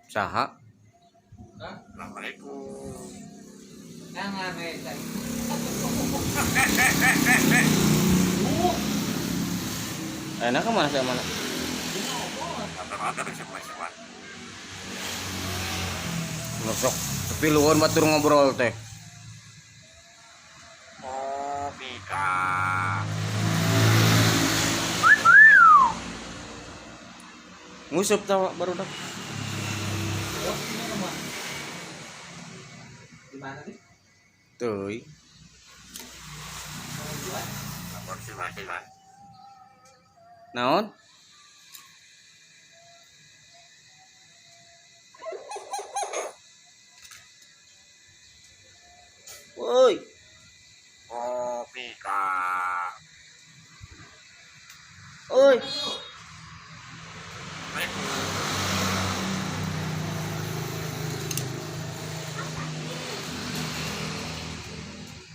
Saha? Assalamualaikum. Jangan Enak ke mana sih mana? Rata-rata semua. Nusok sepi luhun batur ngobrol teh. Oh, Mika. Ngusup tawa baru dah. di mana sih? Tuh. Lapor sila. Naon? Woi. Oh, Mika. Oi.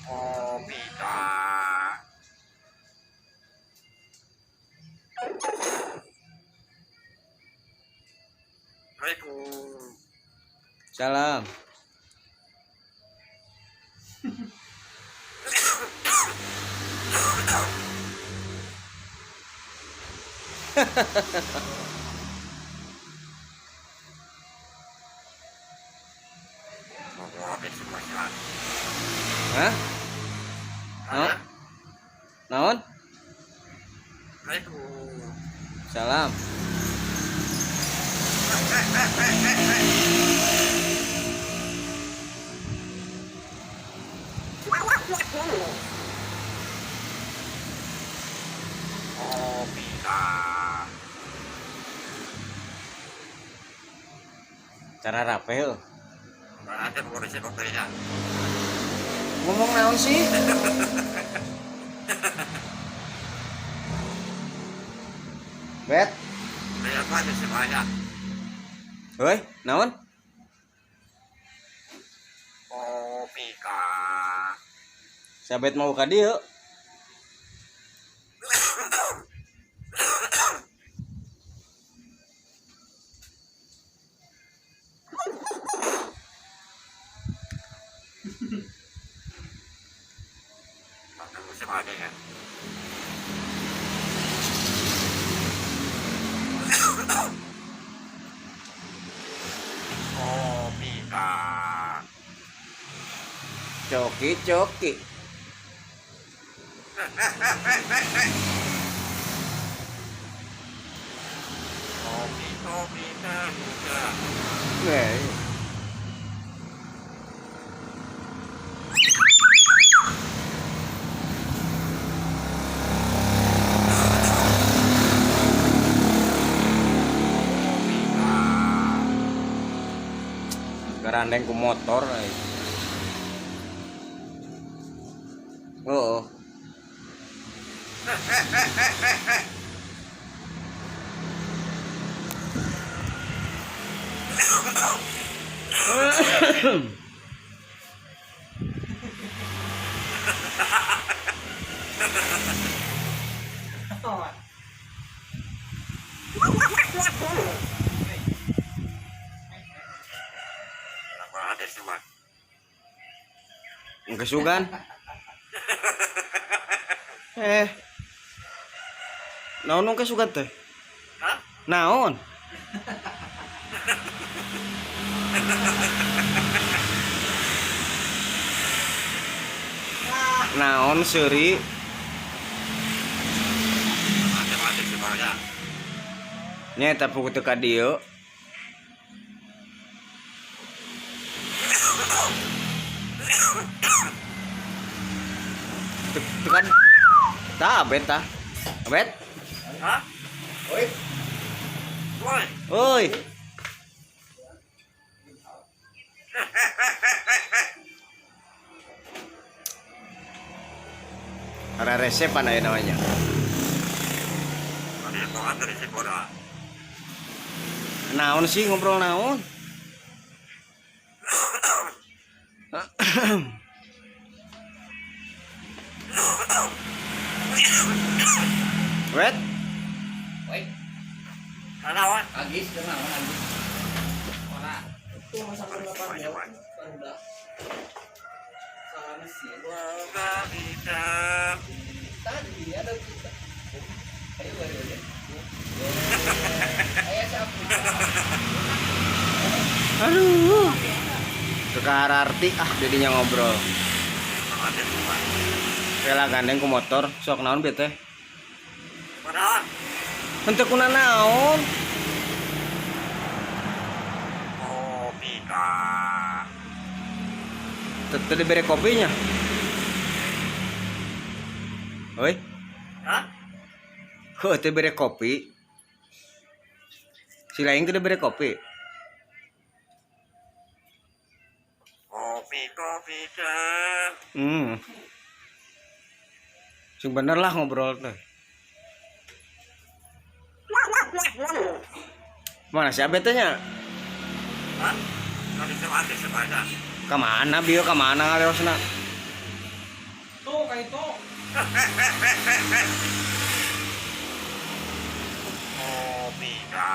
Oh, Mika. Assalamualaikum. Salam. Oh, habis semua sila. Hah? Naon? Naon? Assalamualaikum. Salam. Oh, Mika. Cara rapel. Ada polisi pemberinya. Ngomong naon sih? Bet. Lihat aja semuanya. Hoi, naon? Oh, Mika. Sabet mau ka dieu. Makan musim aja ya. Oh, Mika. Coki. Oh, Mika. Nih. Garandeng ku motor. Oh. Kenapa ada semua? Kesugan. Naon nu kesugan teh? Hah? Naon? Naon seuri? Ada semuanya. Nyata pugu teu ka dieu. Tekan. Tah abet tah. Abet. Hah? Oi, Woi. Oi. Ada resep apa namanya? Ada yang mau antar isi bola. Naon sih ngobrol naon? Wet? oi. Alawan. Agis kenal Agis. Ora. Itu masak berapa ya? Udah. Salah mesin. Wabita. Tadi ada kita. Ayo ayo. Ayo sapu. Aduh. Tukar arti jadinya ngobrol. Ada Tuhan. Kela gandeng ku motor, sok naon bieu teh? Kunaon? Henteu kuna naon. Wabita. Teu dibere kopinya. Oi, Hah? heuh teu bere kopi. Si lain teu dibere kopi. Kopi Hmm. Sing bener lah ngobrol teh. Mana si Abet teh nya? Hah? Kali semati sepada. Ka mana bieu ka mana ngaleosna? Tuh kayak itu. Wabita.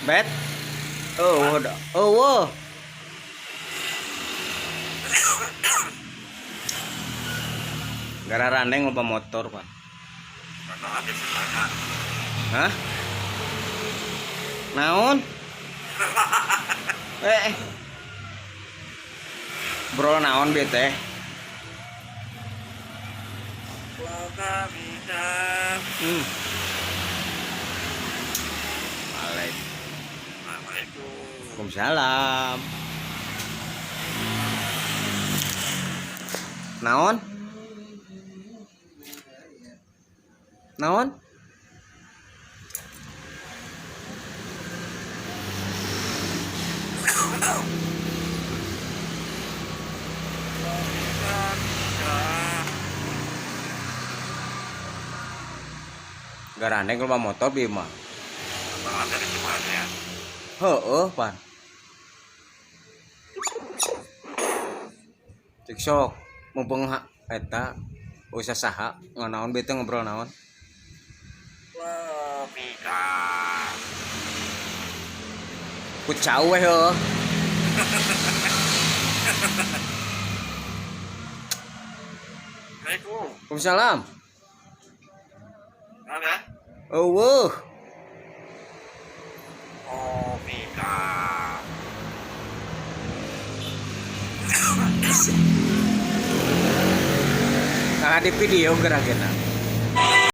Bet. Oh, oh. Gara randeng loba motor, Pak. Ada sepada. Hah? Naon? Bro naon bieu teh? Wabita. Waalaikumsalam. Naon? Naon? Garane loba motor bieu mah. Ada sepada. Heueuh, Pan. Cek sok mumpung eta usah saha nganaon bete ngobrol naon. Wabita. Ku cau we heueuh. Assalamualaikum. Waalaikumsalam. Ada? Eueuh. Wabita. Nah di video gerak kita.